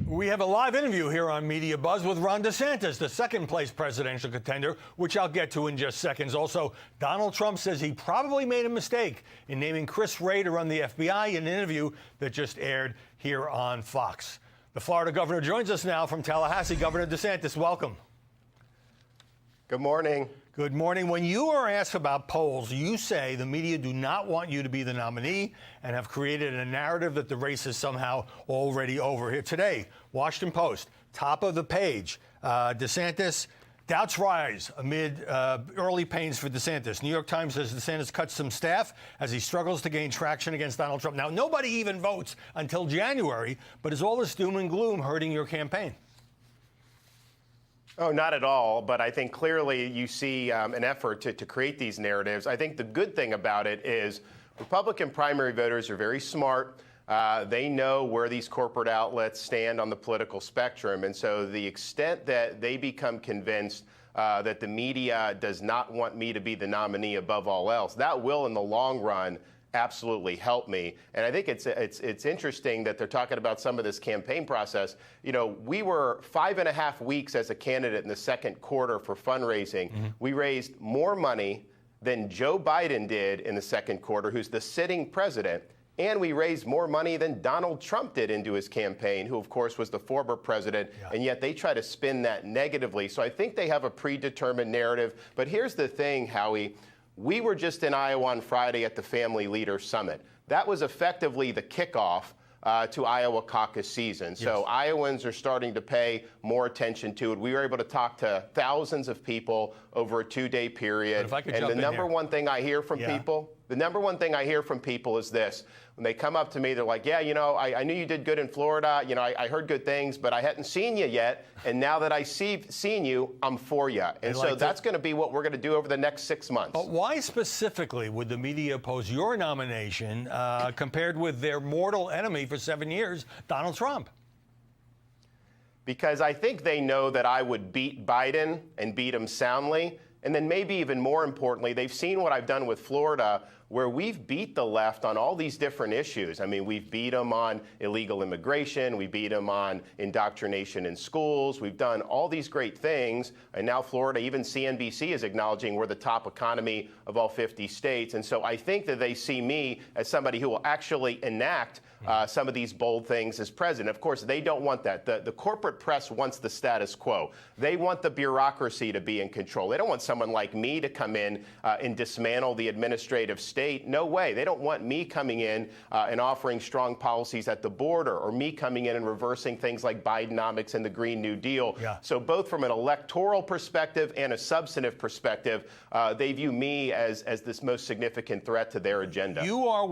We have a live interview here on Media Buzz with Ron DeSantis, the second-place presidential contender, which I'll get to in just seconds. Also, Donald Trump says he probably made a mistake in naming Chris Wray to run the FBI in an interview that just aired here on Fox. The Florida governor joins us now from Tallahassee. Governor DeSantis, welcome. Good morning. Good morning. When you are asked about polls, you say the media do not want you to be the nominee and have created a narrative that the race is somehow already over. Here today, Washington Post, top of the page, DeSantis, doubts rise amid early pains for DeSantis. New York Times says DeSantis cuts some staff as he struggles to gain traction against Donald Trump. Now, nobody even votes until January, but is all this doom and gloom hurting your campaign? Oh, not at all. But I think clearly you see an effort to create these narratives. I think the good thing about it is Republican primary voters are very smart. They know where these corporate outlets stand on the political spectrum. And so the extent that they become convinced that the media does not want me to be the nominee above all else, that will in the long run absolutely help me. And I think it's interesting that they're talking about some of this campaign process. You know, we were 5.5 weeks as a candidate in the second quarter for fundraising. Mm-hmm. We raised more money than Joe Biden did in the second quarter, who's the sitting president. And we raised more money than Donald Trump did into his campaign, who, of course, was the former president. Yeah. And yet they try to spin that negatively. So I think they have a predetermined narrative. But here's the thing, Howie. We were just in Iowa on Friday at the Family Leader Summit. That was effectively the kickoff to Iowa caucus season. Yes. So Iowans are starting to pay more attention to it. We were able to talk to thousands of people over a 2-day period. And the number one thing I hear from people, is this. When they come up to me, they're like, yeah, you know, I knew you did good in Florida. You know, I heard good things, but I hadn't seen you yet. And now that I've seen you, I'm for you. And so that's going to be what we're going to do over the next 6 months. But why specifically would the media oppose your nomination compared with their mortal enemy for 7 years, Donald Trump? Because I think they know that I would beat Biden and beat him soundly. And then maybe even more importantly, they've seen what I've done with Florida, where we've beat the left on all these different issues. I mean, we've beat them on illegal immigration. We beat them on indoctrination in schools. We've done all these great things. And now Florida, even CNBC is acknowledging we're the top economy of all 50 states. And so I think that they see me as somebody who will actually enact some of these bold things as president. Of course, they don't want that. The corporate press wants the status quo. They want the bureaucracy to be in control. They don't want someone like me to come in and dismantle the administrative state. No way. They don't want me coming in and offering strong policies at the border, or me coming in and reversing things like Bidenomics and the Green New Deal. Yeah. So both from an electoral perspective and a substantive perspective, they view me as this most significant threat to their agenda. You are